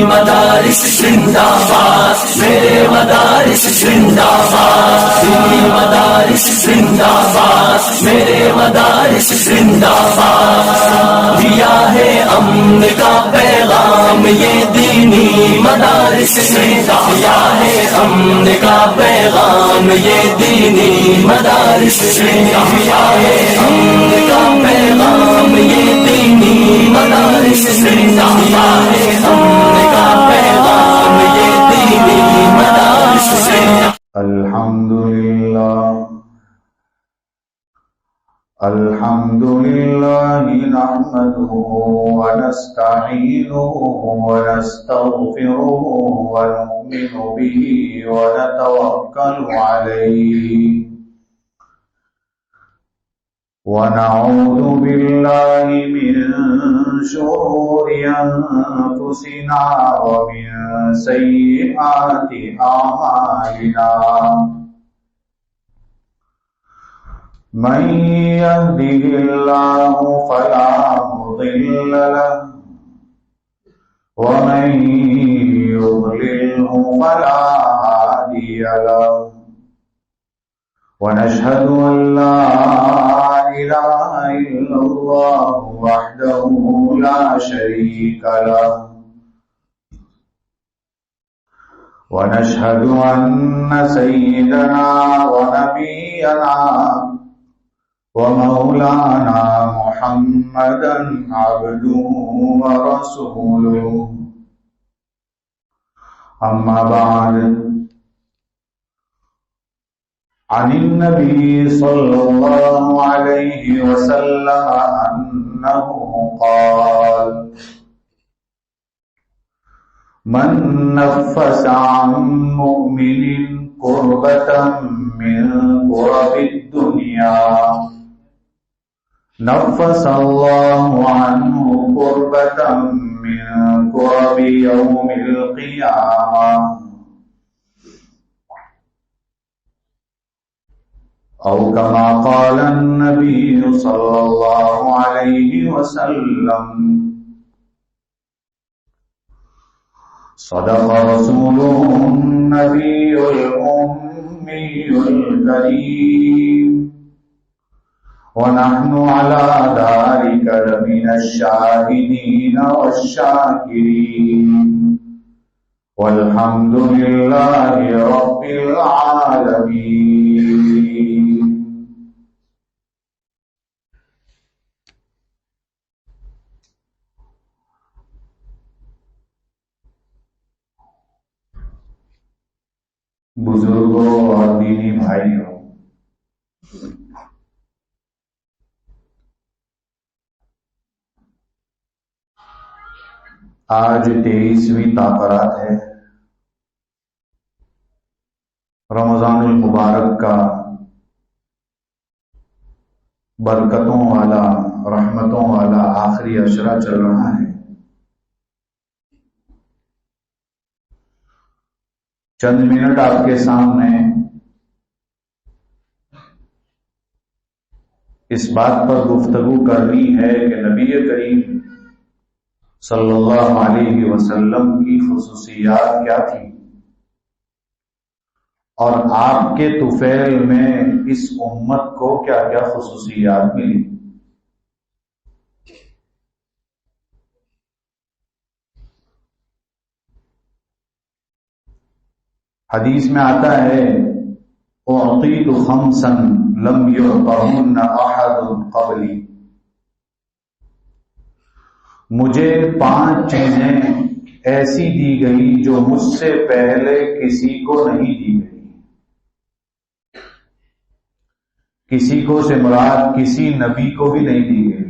مدارس زندہ باد، میرے مدارس زندہ باد، دینی مدارس زندہ باد، میرے مدارس زندہ باد، دیا ہے امن کا پیغام یہ دینی مدارس نے، دیا ہے امن کا پیغام یہ دینی مدارس نے، دیا ہے امن کا پیغام یہ دینی مدارس نے، دیا ہے امن کا پیغام یہ دینی مدارس نے۔ الحمدللہ نحمده ونستعینه ونستغفره ونؤمن به ونتوکل علیہ ونعوذ باللہ من شرور انفسنا ومن سیئات اعمالنا، من يهده الله فلا مضل له ومن يضلله فلا هادي له، ونشهد أن لا إله إلا الله وحده لا شريك له، ونشهد أن سيدنا ونبينا ومولانا محمدا عبده ورسوله، أما بعد، عن النبي صلى الله عليه وسلم أنه قال: من نفس عن مؤمن كربة من كرب الدنيا نفس الله عنه كربة من كرب يوم القيامة، أو كما قال النبي صلى الله عليه وسلم. صدق رسوله النبي الأمي الكريم، ونحن على ذلك لمن الشاهدين والشاكرين، والحمد لله رب العالمين. بزرگوں اور دینی بھائیوں، آج 23ویں تاخرات ہے، رمضان المبارک کا برکتوں والا، رحمتوں والا آخری عشرہ چل رہا ہے۔ چند منٹ آپ کے سامنے اس بات پر گفتگو کرنی ہے کہ نبی کریم صلی اللہ علیہ وسلم کی خصوصیات کیا تھی، اور آپ کے طفیل میں اس امت کو کیا کیا خصوصیات ملی۔ حدیث میں آتا ہے: اعطیت خمسا لم یعطہن احد قبلی، مجھے 5 چیزیں ایسی دی گئی جو مجھ سے پہلے کسی کو نہیں دی گئی۔ کسی کو سے مراد کسی نبی کو بھی نہیں دی گئی۔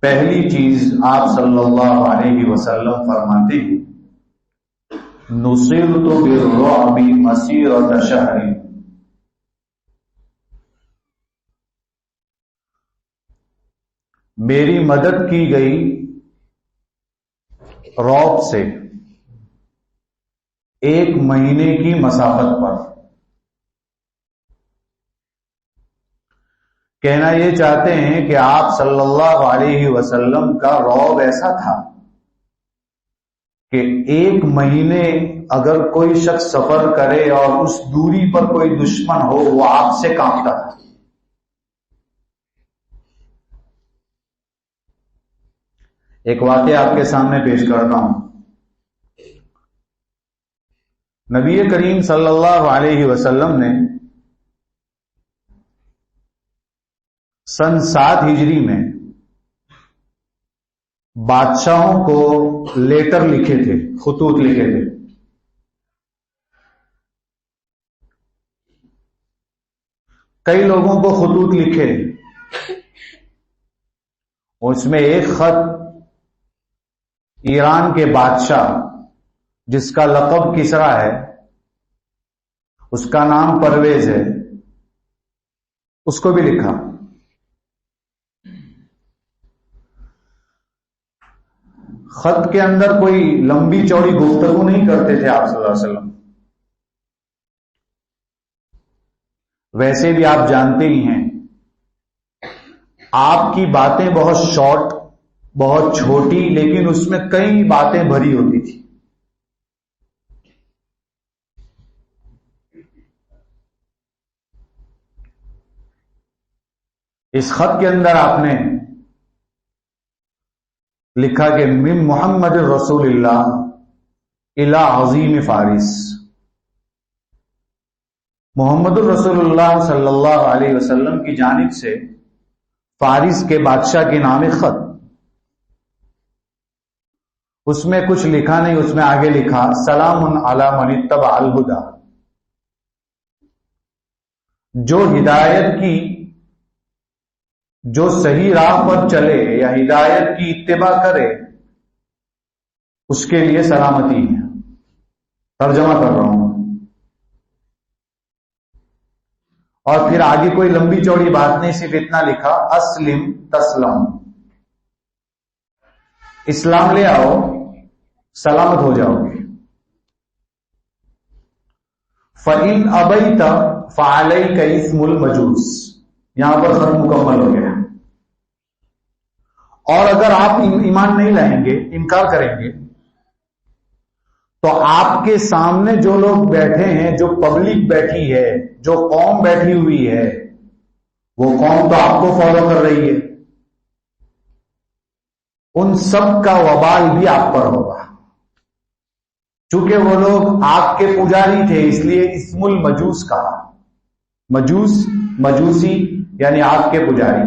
پہلی چیز آپ صلی اللہ علیہ وسلم فرماتے ہیں: نصرت بالرعب مسیرۃ شہر، میری مدد کی گئی رعب سے 1 مہینے کی مسافت پر۔ کہنا یہ چاہتے ہیں کہ آپ صلی اللہ علیہ وسلم کا رعب ایسا تھا کہ 1 مہینے اگر کوئی شخص سفر کرے اور اس دوری پر کوئی دشمن ہو وہ آپ سے کانپتا تھا. ایک واقعہ آپ کے سامنے پیش کرتا ہوں. نبی کریم صلی اللہ علیہ وسلم نے سن 7 ہجری میں بادشاہوں کو لیٹر لکھے تھے، خطوط لکھے تھے. کئی لوگوں کو خطوط لکھے، اس میں ایک خط ایران کے بادشاہ جس کا لقب کسرا ہے، اس کا نام پرویز ہے، اس کو بھی لکھا. خط کے اندر کوئی لمبی چوڑی گفتگو نہیں کرتے تھے آپ صلی اللہ علیہ وسلم. ویسے بھی آپ جانتے ہی ہیں آپ کی باتیں بہت شارٹ، بہت چھوٹی، لیکن اس میں کئی باتیں بھری ہوتی تھی. اس خط کے اندر آپ نے لکھا کہ من محمد رسول اللہ الی عظیم فارس. محمد الرسول اللہ صلی اللہ علیہ وسلم کی جانب سے فارس کے بادشاہ کے نام خط. اس میں کچھ لکھا نہیں، اس میں آگے لکھا سلام علی من اتبع الہدی. جو ہدایت کی، جو صحیح راہ پر چلے یا ہدایت کی اتباع کرے اس کے لیے سلامتی ہے. ترجمہ کر رہا ہوں. اور پھر آگے کوئی لمبی چوڑی بات نہیں، صرف اتنا لکھا اسلم تسلم، اسلام لے آؤ سلامت ہو جاؤ گے. فَإِنْ أَبَيْتَ فَعَلَيْكَ اسْمُ الْمَجُوسِ. یہاں پر خط مکمل ہو گیا. اور اگر آپ ایمان نہیں لائیں گے، انکار کریں گے، تو آپ کے سامنے جو لوگ بیٹھے ہیں، جو پبلک بیٹھی ہے، جو قوم بیٹھی ہوئی ہے، وہ قوم تو آپ کو فالو کر رہی ہے، ان سب کا وبال بھی آپ پر ہوگا. چونکہ وہ لوگ آپ کے پجاری تھے اس لیے اسم المجوس کہا. مجوس، مجوسی یعنی آپ کے پجاری.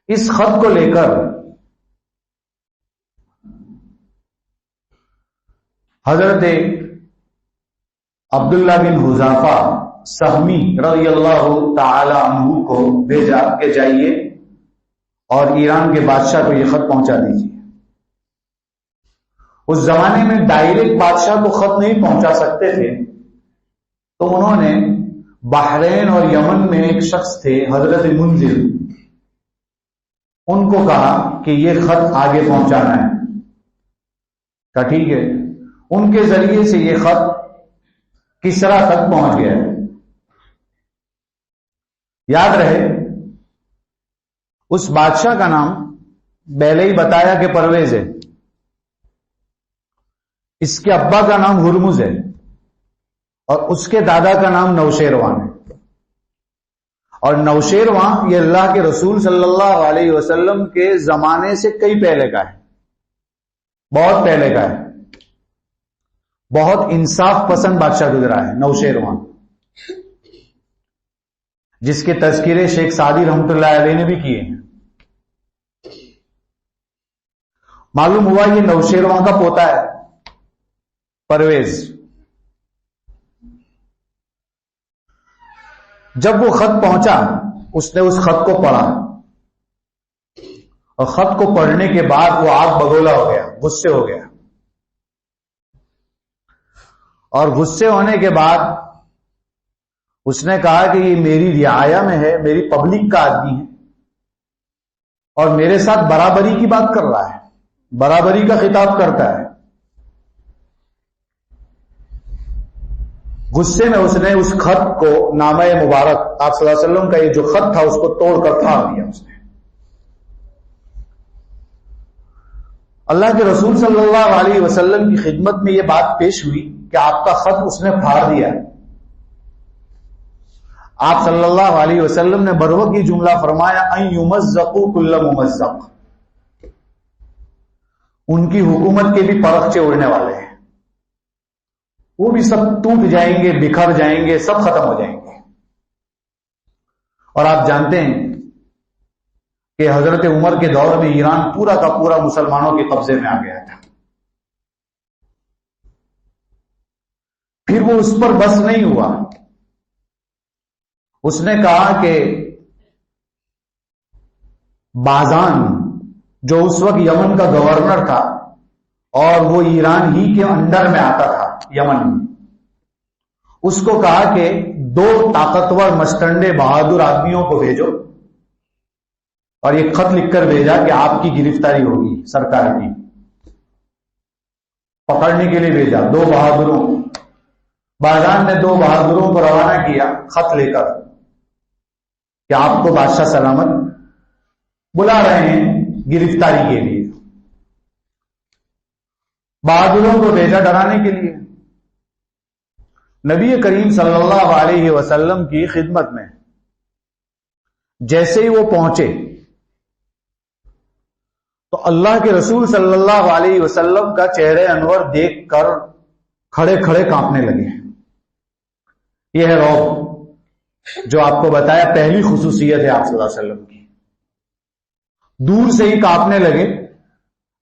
اس خط کو لے کر حضرت عبداللہ بن حذافہ سہمی رضی اللہ تعالی عنہ کو بھیجا کہ جائیے اور ایران کے بادشاہ کو یہ خط پہنچا دیجیے. اس زمانے میں ڈائریکٹ بادشاہ کو خط نہیں پہنچا سکتے تھے، تو انہوں نے بحرین اور یمن میں ایک شخص تھے حضرت منذر، ان کو کہا کہ یہ خط آگے پہنچانا ہے. کہا ٹھیک ہے. ان کے ذریعے سے یہ خط کسرا تک پہنچ گیا. یاد رہے اس بادشاہ کا نام پہلے ہی بتایا کہ پرویز ہے. اس کے ابا کا نام ہرمز ہے اور اس کے دادا کا نام نوشیروان ہے. اور نوشیروان یہ اللہ کے رسول صلی اللہ علیہ وسلم کے زمانے سے کئی پہلے کا ہے، بہت پہلے کا ہے. بہت انصاف پسند بادشاہ گزرا ہے نوشیروان، جس کے تذکرے شیخ سعدی رحمت اللہ علیہ نے بھی کیے ہیں. معلوم ہوا یہ نوشیروان کا پوتا ہے پرویز. جب وہ خط پہنچا اس نے اس خط کو پڑھا اور خط کو پڑھنے کے بعد وہ آگ بگولا ہو گیا، غصے ہو گیا. اور غصے ہونے کے بعد اس نے کہا کہ یہ میری رعایا میں ہے، میری پبلک کا آدمی ہے اور میرے ساتھ برابری کی بات کر رہا ہے، برابری کا خطاب کرتا ہے. غصے میں اس نے اس خط کو، نامہ مبارک آپ صلی اللہ علیہ وسلم کا یہ جو خط تھا، اس کو توڑ کر پھاڑ دیا اس نے۔ اللہ کے رسول صلی اللہ علیہ وسلم کی خدمت میں یہ بات پیش ہوئی کہ آپ کا خط اس نے پھاڑ دیا۔ آپ صلی اللہ علیہ وسلم نے بروقت یہ جملہ فرمایا، ان یمزقوا کل ممزق، ان کی حکومت کے بھی پرخچے اڑنے والے ہیں، وہ بھی سب ٹوٹ جائیں گے، بکھر جائیں گے، سب ختم ہو جائیں گے۔ اور آپ جانتے ہیں کہ حضرت عمر کے دور میں ایران پورا کا پورا مسلمانوں کے قبضے میں آ گیا تھا۔ پھر وہ اس پر بس نہیں ہوا، اس نے کہا کہ بازان جو اس وقت یمن کا گورنر تھا اور وہ ایران ہی کے انڈر میں آتا تھا یمن میں، اس کو کہا کہ 2 طاقتور مستنڈے بہادر آدمیوں کو بھیجو اور یہ خط لکھ کر بھیجا کہ آپ کی گرفتاری ہوگی سرکار کی، پکڑنے کے لیے بھیجا 2 بہادروں۔ بازان نے 2 بہادروں کو روانہ کیا خط لے کر کہ آپ کو بادشاہ سلامت بلا رہے ہیں گرفتاری کے لیے۔ بہادروں کو بھیجا ڈرانے کے لیے۔ نبی کریم صلی اللہ علیہ وسلم کی خدمت میں جیسے ہی وہ پہنچے تو اللہ کے رسول صلی اللہ علیہ وسلم کا چہرہ انور دیکھ کر کھڑے کھڑے کانپنے لگے۔ یہ ہے رعب جو آپ کو بتایا، پہلی خصوصیت ہے آپ صلی اللہ علیہ وسلم کی۔ دور سے ہی کانپنے لگے۔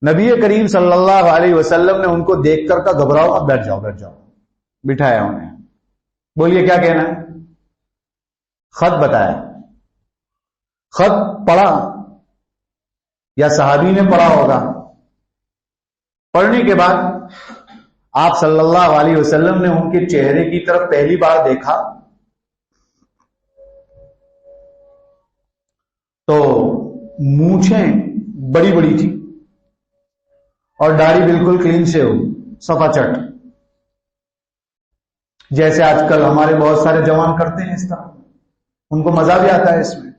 نبی کریم صلی اللہ علیہ وسلم نے ان کو دیکھ کر کہا گھبراؤ اب، بیٹھ جاؤ بیٹھ جاؤ، بٹھایا انہیں۔ بولیے کیا کہنا ہے؟ خط بتایا، خط پڑھا یا صحابی نے پڑھا ہوگا۔ پڑھنے کے بعد آپ صلی اللہ علیہ وسلم نے ان کے چہرے کی طرف پہلی بار دیکھا تو مونچھیں بڑی بڑی تھی اور داڑھی بالکل کلین سے ہو، صفا چٹ، جیسے آج کل ہمارے بہت سارے جوان کرتے ہیں اس طرح، ان کو مزہ بھی آتا ہے اس میں۔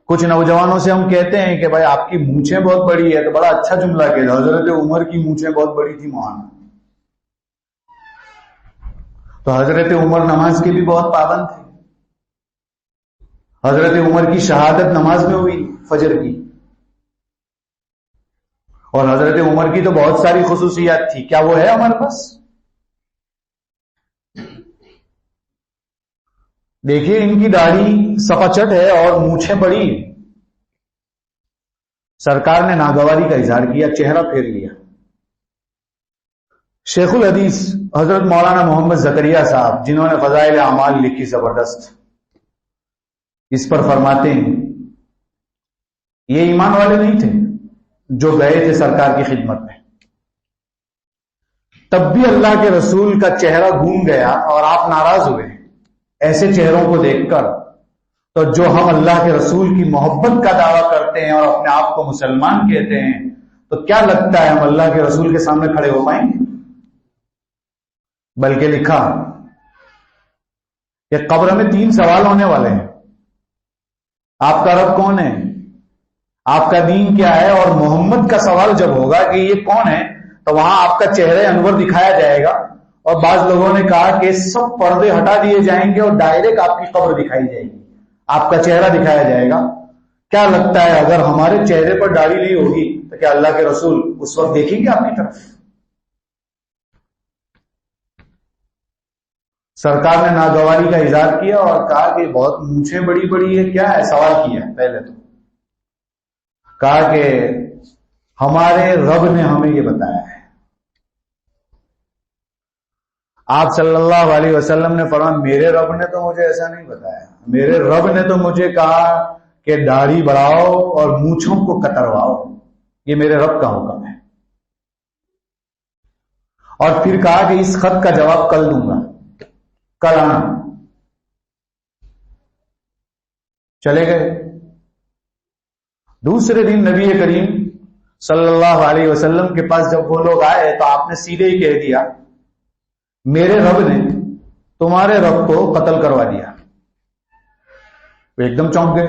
کچھ نوجوانوں سے ہم کہتے ہیں کہ بھائی آپ کی مونچھیں بہت بڑی ہے، تو بڑا اچھا جملہ کہتے ہیں، حضرت عمر کی مونچھیں بہت بڑی تھی مولانا۔ تو حضرت عمر نماز کے بھی بہت پابند تھے۔ حضرت عمر کی شہادت نماز میں ہوئی فجر کی، اور حضرت عمر کی تو بہت ساری خصوصیات تھی، کیا وہ ہے ہمارے پاس؟ دیکھیے ان کی داڑھی صفا چٹ ہے اور مونچھیں بڑی ہیں۔ سرکار نے ناگواری کا اظہار کیا، چہرہ پھیر لیا۔ شیخ الحدیث حضرت مولانا محمد زکریا صاحب، جنہوں نے فضائل اعمال لکھی زبردست، اس پر فرماتے ہیں یہ ایمان والے نہیں تھے جو گئے تھے سرکار کی خدمت میں، تب بھی اللہ کے رسول کا چہرہ گھوم گیا اور آپ ناراض ہوئے ایسے چہروں کو دیکھ کر۔ تو جو ہم اللہ کے رسول کی محبت کا دعویٰ کرتے ہیں اور اپنے آپ کو مسلمان کہتے ہیں، تو کیا لگتا ہے ہم اللہ کے رسول کے سامنے کھڑے ہو پائیں گے؟ بلکہ لکھا کہ قبر میں 3 سوال ہونے والے ہیں، آپ کا رب کون ہے، آپ کا دین کیا ہے، اور محمد کا سوال جب ہوگا کہ یہ کون ہے، تو وہاں آپ کا چہرہ انور دکھایا جائے گا، اور بعض لوگوں نے کہا کہ سب پردے ہٹا دیے جائیں گے اور ڈائریکٹ آپ کی قبر دکھائی جائے گی، آپ کا چہرہ دکھایا جائے گا۔ کیا لگتا ہے اگر ہمارے چہرے پر داڑھی نہیں ہوگی تو کیا اللہ کے رسول اس وقت دیکھیں گے آپ کی طرف؟ سرکار نے ناگواری کا اظہار کیا اور کہا کہ بہت مونچھیں بڑی بڑی ہے، کیا ہے؟ سوال کیا پہلے تو کہا کہ ہمارے رب نے ہمیں یہ بتایا ہے۔ آپ صلی اللہ علیہ وسلم نے فرمایا میرے رب نے تو مجھے ایسا نہیں بتایا، میرے رب نے تو مجھے کہا کہ داڑھی بڑھاؤ اور مونچھوں کو کترواؤ، یہ میرے رب کا حکم ہے۔ اور پھر کہا کہ اس خط کا جواب کل دوں گا، کل آنا۔ چلے گئے۔ دوسرے دن نبی کریم صلی اللہ علیہ وسلم کے پاس جب وہ لوگ آئے تو آپ نے سیدھے ہی کہہ دیا میرے رب نے تمہارے رب کو قتل کروا دیا. وہ ایک دم چونک گئے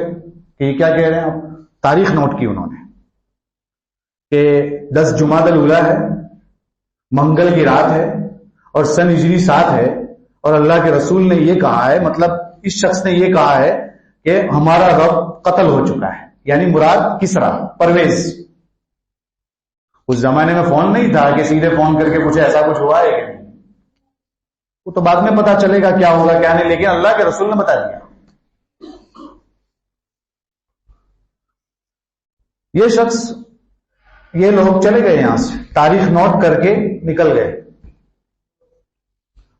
کہ یہ کیا کہہ رہے ہیں آپ. تاریخ نوٹ کی انہوں نے کہ 10 جمادی الاولیٰ ہے، منگل کی رات ہے اور سن ہجری 7 ہے، اور اللہ کے رسول نے یہ کہا ہے، مطلب اس شخص نے یہ کہا ہے کہ ہمارا رب قتل ہو چکا ہے. یعنی مراد کسرا، پرویز. اس زمانے میں فون نہیں تھا کہ سیدھے فون کر کے پوچھے ایسا کچھ ہوا ہے کہ نہیں. وہ تو بعد میں پتا چلے گا کیا ہوگا کیا نہیں، لیکن اللہ کے رسول نے بتا دیا. یہ شخص، یہ لوگ چلے گئے یہاں سے، تاریخ نوٹ کر کے نکل گئے.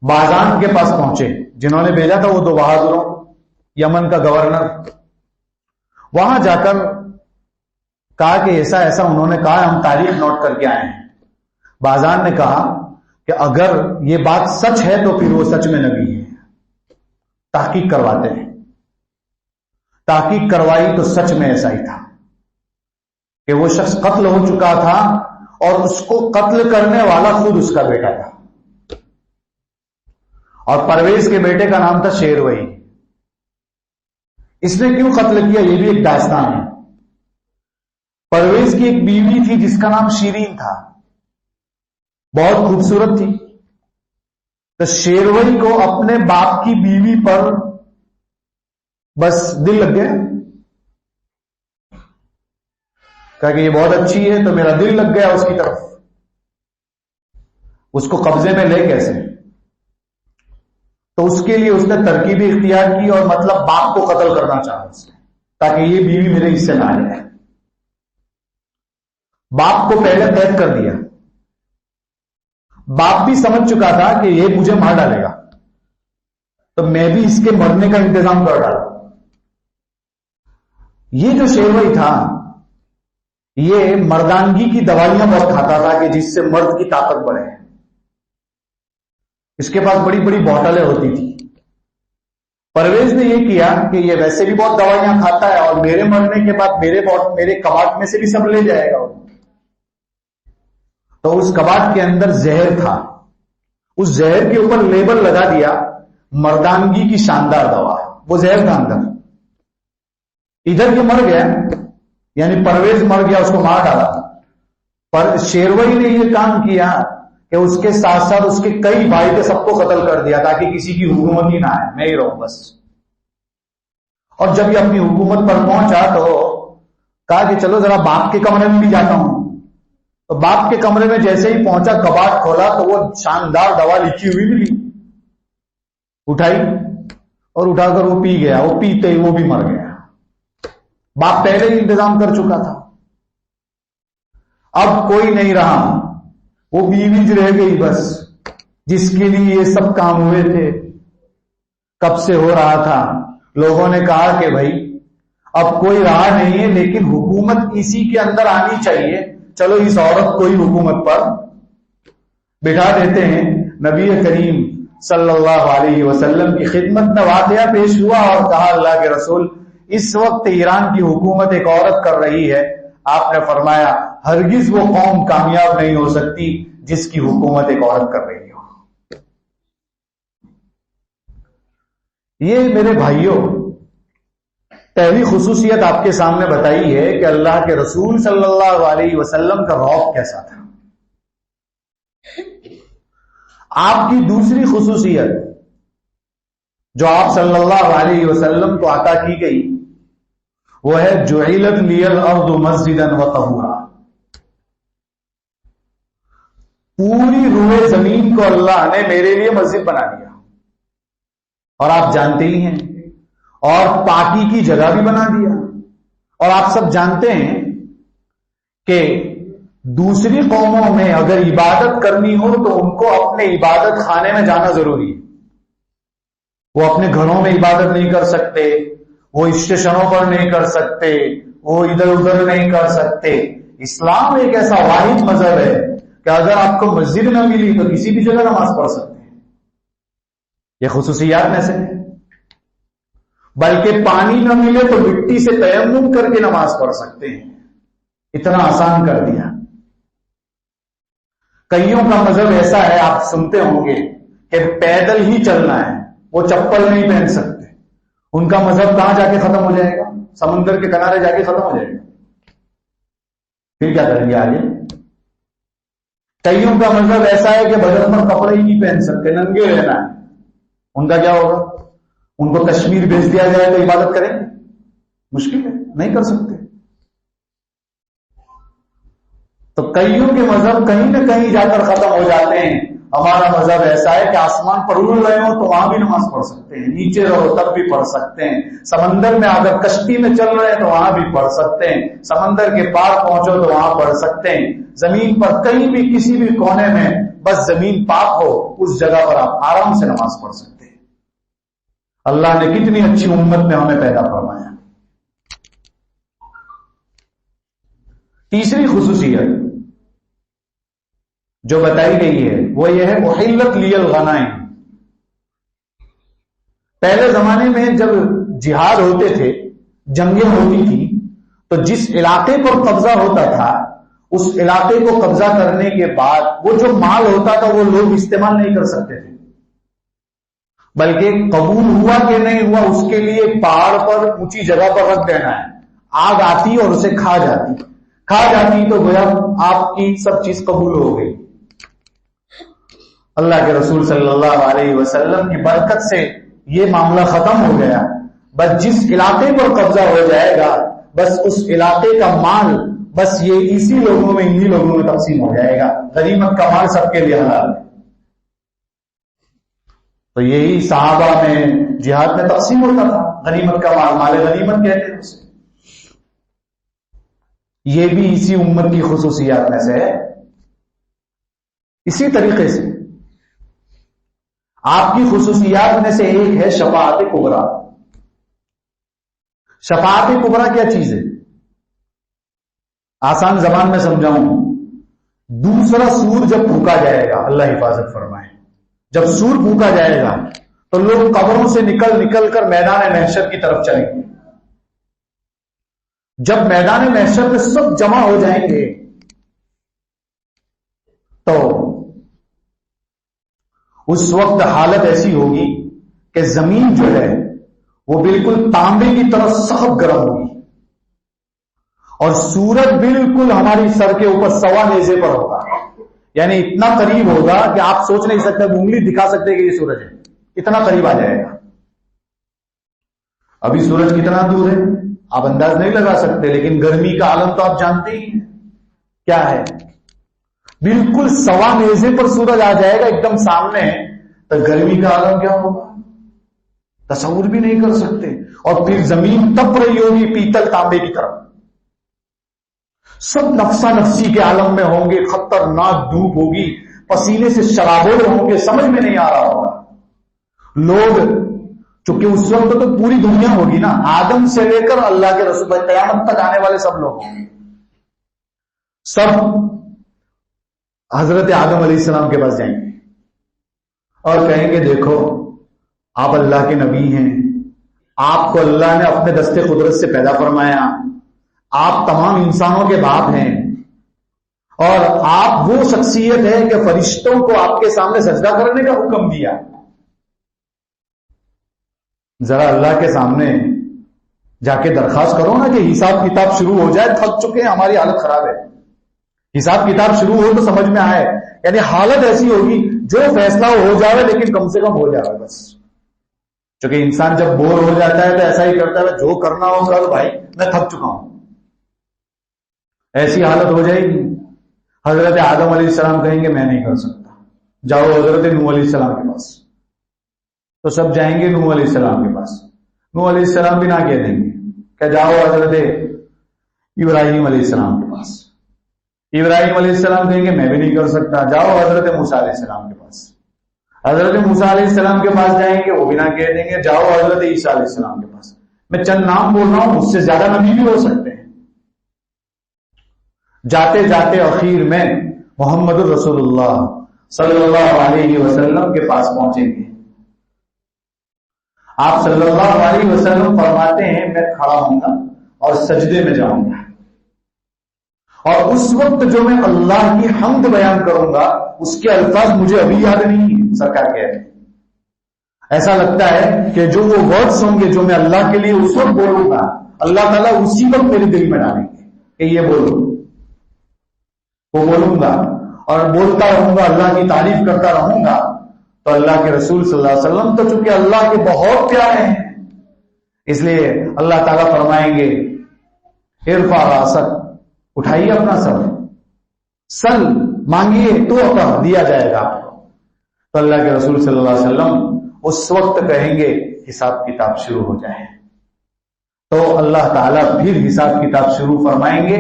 بازان کے پاس پہنچے، جنہوں نے بھیجا تھا وہ 2 بہادروں، یمن کا گورنر. وہاں جا کر کہا کہ ایسا ایسا انہوں نے کہا، ہم تاریخ نوٹ کر کے آئے ہیں. بازان نے کہا کہ اگر یہ بات سچ ہے تو پھر وہ سچ میں نبی ہے. تحقیق کرواتے ہیں. تحقیق کروائی تو سچ میں ایسا ہی تھا کہ وہ شخص قتل ہو چکا تھا اور اس کو قتل کرنے والا خود اس کا بیٹا تھا. اور پرویز کے بیٹے کا نام تھا شیروئی. اس نے کیوں قتل کیا یہ بھی ایک داستان ہے. پرویز کی ایک بیوی تھی جس کا نام شیرین تھا، بہت خوبصورت تھی. تو شیروئی کو اپنے باپ کی بیوی پر بس دل لگ گیا. کہا کہ یہ بہت اچھی ہے تو میرا دل لگ گیا اس کی طرف. اس کو قبضے میں لے کیسے؟ تو اس کے لیے اس نے ترکیبیں اختیار کی اور مطلب باپ کو قتل کرنا چاہا اس نے، تاکہ یہ بیوی میرے حصے میں آ جائے. باپ کو پہلے قید کر دیا. باپ بھی سمجھ چکا تھا کہ یہ مجھے مار ڈالے گا، تو میں بھی اس کے مرنے کا انتظام کر ڈالا. یہ جو شیروئی تھا یہ مردانگی کی دوائیاں بہت کھاتا تھا کہ جس سے مرد کی طاقت بڑھے. اس کے پاس بڑی بڑی بوتلیں ہوتی تھی. پرویز نے یہ کیا کہ یہ ویسے بھی بہت دوائیاں کھاتا ہے اور میرے مرنے کے بعد میرے کباڑ میں سے بھی سب لے جائے گا. تو اس کباڑ کے اندر زہر تھا. اس زہر کے اوپر لیبل لگا دیا مردانگی کی شاندار دوا. وہ زہر تھا اندر. ادھر یہ مر گیا، یعنی پرویز مر گیا، اس کو مار ڈالا. پر شیروئی نے یہ کام کیا کہ اس کے ساتھ ساتھ اس کے کئی بھائی کے سب کو قتل کر دیا تاکہ کسی کی حکومت ہی نہ آئے، میں ہی رہوں بس. اور جب یہ اپنی حکومت پر پہنچا تو کہا کہ چلو ذرا باپ کے کمرے میں بھی جاتا ہوں. تو باپ کے کمرے میں جیسے ہی پہنچا، کباڑ کھولا تو وہ شاندار دوا لکھی ہوئی ملی. اٹھائی اور اٹھا کر وہ پی گیا. وہ پیتے ہی وہ بھی مر گیا. باپ پہلے ہی انتظام کر چکا تھا. اب کوئی نہیں رہا، وہ بیوی رہ گئی بس، جس کے لیے یہ سب کام ہوئے تھے، کب سے ہو رہا تھا. لوگوں نے کہا کہ بھائی اب کوئی رہا نہیں ہے، لیکن حکومت اسی کے اندر آنی چاہیے. چلو اس عورت کو ہی حکومت پر بٹھا دیتے ہیں. نبی کریم صلی اللہ علیہ وسلم کی خدمت میں واقعہ پیش ہوا اور کہا اللہ کے رسول اس وقت ایران کی حکومت ایک عورت کر رہی ہے. آپ نے فرمایا ہرگز وہ قوم کامیاب نہیں ہو سکتی جس کی حکومت ایک عورت کر رہی ہو. یہ میرے بھائیوں پہلی خصوصیت آپ کے سامنے بتائی ہے کہ اللہ کے رسول صلی اللہ علیہ وسلم کا رعب کیسا تھا. آپ کی دوسری خصوصیت جو آپ صلی اللہ علیہ وسلم کو عطا کی گئی وہ ہے جعلت لی الارض مسجدا وطہورا. پوری روئے زمین کو اللہ نے میرے لیے مسجد بنا دیا. اور آپ جانتے ہی ہیں، اور پاکی کی جگہ بھی بنا دیا. اور آپ سب جانتے ہیں کہ دوسری قوموں میں اگر عبادت کرنی ہو تو ان کو اپنے عبادت خانے میں جانا ضروری ہے. وہ اپنے گھروں میں عبادت نہیں کر سکتے، وہ اسٹیشنوں پر نہیں کر سکتے، وہ ادھر ادھر نہیں کر سکتے. اسلام ایک ایسا واحد مذہب ہے کہ اگر آپ کو مسجد نہ ملی تو کسی بھی جگہ نماز پڑھ سکتے ہیں. یہ خصوصیات میں سے ہے. بلکہ پانی نہ ملے تو مٹی سے تیمم کر کے نماز پڑھ سکتے ہیں. اتنا آسان کر دیا. کئیوں کا مذہب ایسا ہے، آپ سنتے ہوں گے کہ پیدل ہی چلنا ہے، وہ چپل نہیں پہن سکتے، ان کا مذہب کہاں جا کے ختم ہو جائے گا؟ سمندر کے کنارے جا کے ختم ہو جائے گا. پھر کیا کریں گے آگے؟ کئیوں کا مذہب ایسا ہے کہ بدن پر کپڑے ہی نہیں پہن سکتے، ننگے رہنا ہے. ان کا کیا ہوگا؟ ان کو کشمیر بھیج دیا جائے تو عبادت کریں گے؟ مشکل ہے، نہیں کر سکتے. تو کئیوں کے مذہب کہیں نہ کہیں جا کر ختم ہو جاتے ہیں. ہمارا مذہب ایسا ہے کہ آسمان پر اڑ رہے ہو تو وہاں بھی نماز پڑھ سکتے ہیں، نیچے رہو تب بھی پڑھ سکتے ہیں، سمندر میں اگر کشتی میں چل رہے ہیں تو وہاں بھی پڑھ سکتے ہیں، سمندر کے پار پہنچو تو وہاں پڑھ سکتے ہیں، زمین پر کہیں بھی کسی بھی کونے میں بس زمین پاک ہو اس جگہ پر آپ آرام سے نماز پڑھ سکتے ہیں. اللہ نے کتنی اچھی امت میں ہمیں پیدا فرمایا. تیسری خصوصیت جو بتائی گئی ہے وہ یہ ہے احلت لی الغنائم. پہلے زمانے میں جب جہاد ہوتے تھے، جنگیں ہوتی تھی، تو جس علاقے پر قبضہ ہوتا تھا اس علاقے کو قبضہ کرنے کے بعد وہ جو مال ہوتا تھا وہ لوگ استعمال نہیں کر سکتے تھے، بلکہ قبول ہوا کہ نہیں ہوا اس کے لیے پہاڑ پر اونچی جگہ پر رکھ دینا ہے. آگ آتی اور اسے کھا جاتی تو گویا آپ کی سب چیز قبول ہو گئی. اللہ کے رسول صلی اللہ علیہ وسلم کی برکت سے یہ معاملہ ختم ہو گیا. بس جس علاقے پر قبضہ ہو جائے گا بس اس علاقے کا مال بس یہ اسی لوگوں میں انہی لوگوں میں تقسیم ہو جائے گا. غنیمت کا مال سب کے لیے حلال ہے. تو یہی صحابہ میں جہاد میں تقسیم ہوتا تھا، غنیمت کا مال، مال غنیمت کہتے ہیں اسے. یہ بھی اسی امت کی خصوصیات میں سے ہے. اسی طریقے سے آپ کی خصوصیات میں سے ایک ہے شفاعت کبریٰ. شفاعت کبریٰ کیا چیز ہے؟ آسان زبان میں سمجھاؤں، دوسرا سور جب پھونکا جائے گا، اللہ حفاظت فرمائے، جب سور پھونکا جائے گا تو لوگ قبروں سے نکل کر میدان محشر کی طرف چلیں گے. جب میدان محشر میں سب جمع ہو جائیں گے تو اس وقت حالت ایسی ہوگی کہ زمین جو ہے وہ بالکل تانبے کی طرح سخت گرم ہوگی اور سورج بالکل ہماری سر کے اوپر سوا نیزے پر ہوگا. یعنی اتنا قریب ہوگا کہ آپ سوچ نہیں سکتے، انگلی دکھا سکتے کہ یہ سورج ہے، اتنا قریب آ جائے گا. ابھی سورج کتنا دور ہے آپ انداز نہیں لگا سکتے، لیکن گرمی کا عالم تو آپ جانتے ہی ہیں کیا ہے. بالکل سوا نیزے پر سورج آ جائے گا ایک دم سامنے، تو گرمی کا عالم کیا ہوگا تصور بھی نہیں کر سکتے. اور پھر زمین تپ رہی ہوگی پیتل تانبے کی طرف، سب نفسا نفسی کے عالم میں ہوں گے، خطرناک دھوپ ہوگی، پسینے سے شرابور ہوں گے، سمجھ میں نہیں آ رہا ہوگا. لوگ چونکہ اس وقت تو پوری دنیا ہوگی نا، آدم سے لے کر اللہ کے رسول قیامت تک آنے والے سب لوگ ہوں گے، سب حضرت آدم علیہ السلام کے پاس جائیں گے اور کہیں گے دیکھو آپ اللہ کے نبی ہیں، آپ کو اللہ نے اپنے دستے قدرت سے پیدا فرمایا، آپ تمام انسانوں کے باپ ہیں اور آپ وہ شخصیت ہے کہ فرشتوں کو آپ کے سامنے سجدہ کرنے کا حکم دیا. ذرا اللہ کے سامنے جا کے درخواست کرو نا کہ حساب کتاب شروع ہو جائے، تھک چکے ہیں، ہماری حالت خراب ہے، حساب کتاب شروع ہو تو سمجھ میں آئے. یعنی حالت ایسی ہوگی جو فیصلہ ہو جائے لیکن کم سے کم ہو جائے بس. چونکہ انسان جب بور ہو جاتا ہے تو ایسا ہی کرتا ہے، جو کرنا ہو کر بھائی میں تھک چکا ہوں، ایسی حالت ہو جائے گی. حضرت آدم علیہ السلام کہیں گے میں نہیں کر سکتا، جاؤ حضرت نوح علیہ السلام کے پاس. تو سب جائیں گے نوح علیہ السلام کے پاس. نوح علیہ السلام بھی نہ کہہ دیں گے کہ جاؤ حضرت ابراہیم علیہ السلام کے پاس. ابراہیم علیہ السلام کہیں گے میں بھی نہیں کر سکتا، جاؤ حضرت موسیٰ علیہ السلام کے پاس. حضرت موسیٰ علیہ السلام کے پاس جائیں گے، وہ بھی نہ کہہ دیں گے، جاؤ حضرت عیسیٰ علیہ السلام کے پاس. میں چند نام بول رہا ہوں، اس سے زیادہ نبی بھی ہو سکتے ہیں. جاتے جاتے اخیر میں محمد الرسول اللہ صلی اللہ علیہ وسلم کے پاس پہنچیں گے. آپ صلی اللہ علیہ وسلم فرماتے ہیں میں کھڑا ہوں گا اور سجدے میں جاؤں گا اور اس وقت جو میں اللہ کی حمد بیان کروں گا اس کے الفاظ مجھے ابھی یاد نہیں ہیں. سرکار کہہ رہے ہیں ایسا لگتا ہے کہ جو وہ ورڈز ہوں گے جو میں اللہ کے لیے اس وقت بولوں گا اللہ تعالیٰ اسی وقت میرے دل میں ڈالیں گے کہ یہ بولو. وہ بولوں گا اور بولتا رہوں گا, اللہ کی تعریف کرتا رہوں گا, تو اللہ کے رسول صلی اللہ علیہ وسلم تو چونکہ اللہ کے بہت پیارے ہیں اس لیے اللہ تعالیٰ فرمائیں گے ارفع راسک, اٹھائیے اپنا سر, سل مانگیے تو دیا جائے گا آپ کو. تو اللہ کے رسول صلی اللہ علیہ وسلم اس وقت کہیں گے حساب کتاب شروع ہو جائے. تو اللہ تعالیٰ پھر حساب کتاب شروع فرمائیں گے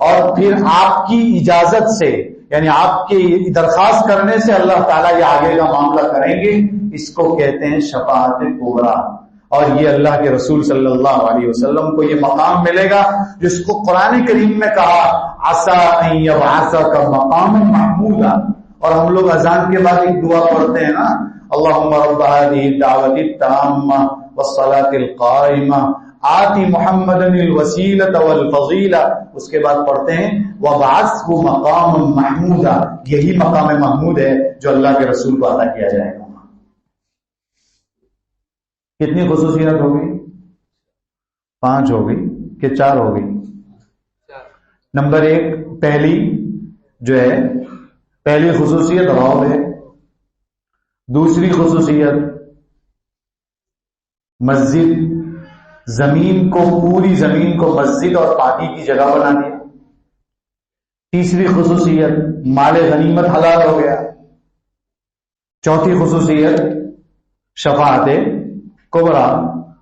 اور پھر آپ کی اجازت سے یعنی آپ کی درخواست کرنے سے اللہ تعالیٰ یہ آگے کا معاملہ کریں گے. اس کو کہتے ہیں شفاعت کبریٰ. اور یہ اللہ کے رسول صلی اللہ علیہ وسلم کو یہ مقام ملے گا جس کو قرآن کریم میں کہا عسیٰ ان یبعثک مقاما محمودا. اور ہم لوگ اذان کے بعد ایک دعا پڑھتے ہیں نا, اللہم رب هذه الدعوة التامة والصلاة القائمة آتی محمد الوسیلۃ والفضیلہ. اس کے بعد پڑھتے ہیں وابعثہ مقاما محمودا. یہی مقام محمود ہے جو اللہ کے رسول کو عطا کیا جائے گا. کتنی خصوصیت ہو گئی؟ 5 ہو گئی کہ 4 ہو گئی؟ نمبر 1 پہلی جو ہے پہلی خصوصیت رعب ہے. دوسری خصوصیت مسجد, زمین کو پوری زمین کو مسجد اور پاکی کی جگہ بنا دیا. تیسری خصوصیت مال غنیمت حلال ہو گیا. چوتھی خصوصیت شفاعت کبریٰ.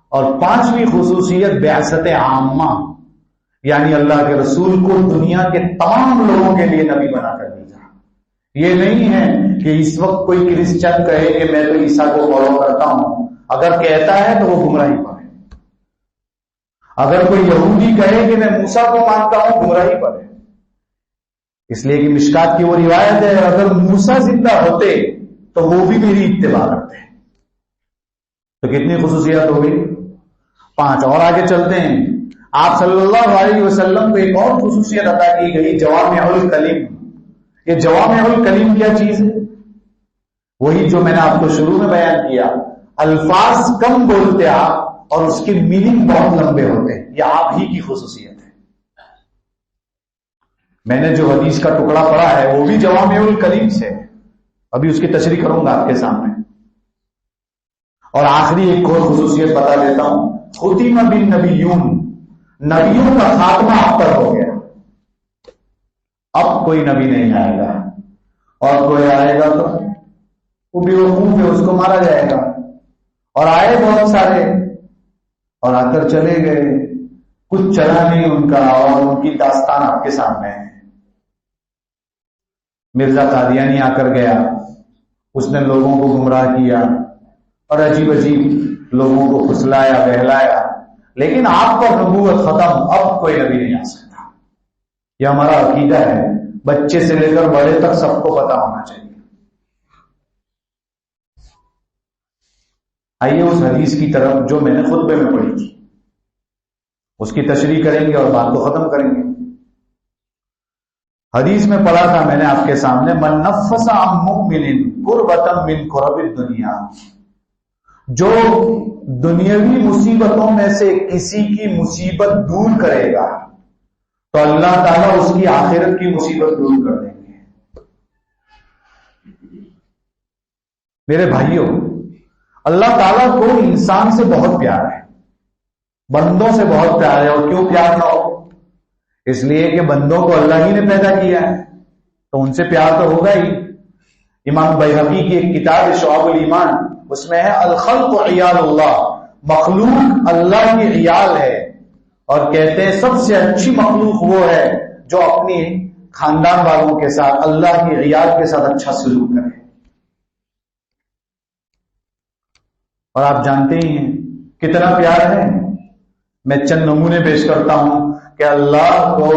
اور 5ویں خصوصیت بعثت عامہ یعنی اللہ کے رسول کو دنیا کے تمام لوگوں کے لیے نبی بنا کر بھیجا. یہ نہیں ہے کہ اس وقت کوئی کرسچن کہے کہ میں تو عیسیٰ کو فالو کرتا ہوں, اگر کہتا ہے تو وہ گمراہی پر ہے. اگر کوئی یہودی کہے کہ میں موسیٰ کو مانتا ہوں گمراہی پر ہے. اس لیے کہ مشکات کی وہ روایت ہے اگر موسیٰ زندہ ہوتے تو وہ بھی میری اتباع کرتے. تو کتنی خصوصیات ہو گئی؟ 5. اور آگے چلتے ہیں. آپ صلی اللہ علیہ وسلم کو ایک اور خصوصیت عطا کی گئی جوامع الکلم. یہ جوامع الکلم کیا چیز ہے؟ وہی جو میں نے آپ کو شروع میں بیان کیا, الفاظ کم بولتے آپ اور اس کے میننگ بہت لمبے ہوتے ہیں. یہ آپ ہی کی خصوصیت ہے. میں نے جو حدیث کا ٹکڑا پڑھا ہے وہ بھی جوامع الکلم سے, ابھی اس کی تشریح کروں گا آپ کے سامنے. اور آخری ایک اور خصوصیت بتا دیتا ہوں, ختم بالنبیون, نبیوں کا خاتمہ اب پر ہو گیا. اب کوئی نبی نہیں آئے گا, اور کوئی آئے گا تو وہ بھی وقوف ہے, اس کو مارا جائے گا. اور آئے بہت سارے اور آ کر چلے گئے, کچھ چلا نہیں ان کا, اور ان کی داستان آپ کے سامنے ہے. مرزا قادیانی آ کر گیا, اس نے لوگوں کو گمراہ کیا اور عجیب عجیب لوگوں کو پھسلایا بہلایا, لیکن آپ کا نبوت ختم, اب کوئی نبی نہیں آ سکتا. یہ ہمارا عقیدہ ہے, بچے سے لے کر بڑے تک سب کو پتا ہونا چاہیے. آئیے اس حدیث کی طرف جو میں نے خطبے میں پڑھی تھی, اس کی تشریح کریں گے اور بات کو ختم کریں گے. حدیث میں پڑھا تھا میں نے آپ کے سامنے, من نفس عن مؤمن کربۃ من کرب الدنیا, جو دنیاوی مصیبتوں میں سے کسی کی مصیبت دور کرے گا تو اللہ تعالیٰ اس کی آخرت کی مصیبت دور کر دیں گے. میرے بھائیوں, اللہ تعالیٰ کو انسان سے بہت پیار ہے, بندوں سے بہت پیار ہے. اور کیوں پیار نہ ہو؟ اس لیے کہ بندوں کو اللہ ہی نے پیدا کیا ہے تو ان سے پیار تو ہوگا ہی. امام بیہقی کی ایک کتاب شعب الایمان, اس میں ہے الخلق عیال اللہ, مخلوق اللہ کی عیال ہے. اور کہتے ہیں سب سے اچھی مخلوق وہ ہے جو اپنی خاندان والوں کے ساتھ اللہ کی عیال کے ساتھ اچھا سلوک کرے. اور آپ جانتے ہی ہیں کتنا پیار ہے. میں چند نمونے پیش کرتا ہوں کہ اللہ کو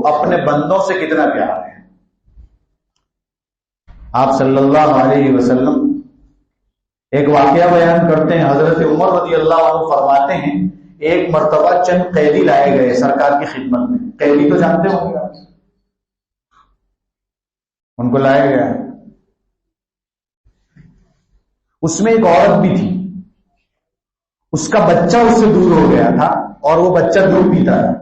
اپنے بندوں سے کتنا پیار ہے. آپ صلی اللہ علیہ وسلم ایک واقعہ بیان کرتے ہیں. حضرت عمر رضی اللہ عنہ فرماتے ہیں ایک مرتبہ چند قیدی لائے گئے سرکار کی خدمت میں. قیدی تو جانتے ہوں گے, ان کو لایا گیا. اس میں ایک عورت بھی تھی, اس کا بچہ اس سے دور ہو گیا تھا اور وہ بچہ دودھ پیتا تھا,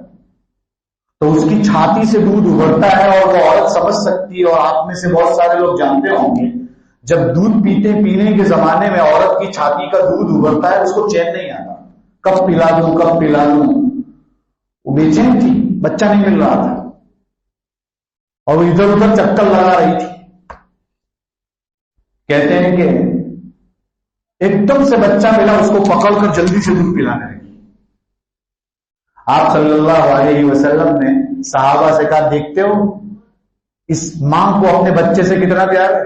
تو اس کی چھاتی سے دودھ ابھرتا ہے اور وہ عورت سمجھ سکتی ہے, اور آپ میں سے بہت سارے لوگ جانتے ہوں گے جب دودھ پینے کے زمانے میں عورت کی چھاتی کا دودھ ابھرتا ہے اس کو چین نہیں آتا, کب پلا دوں کب پلا دوں. وہ بے چین تھی, بچہ نہیں مل رہا تھا اور وہ ادھر ادھر چکر لگا رہی تھی. کہتے ہیں کہ ایک دم سے بچہ ملا, اس کو پکڑ کر جلدی سے دودھ پلانے لگی. آپ صلی اللہ علیہ وسلم نے صحابہ سے کہا, دیکھتے ہو اس ماں کو اپنے بچے سے کتنا پیار ہے؟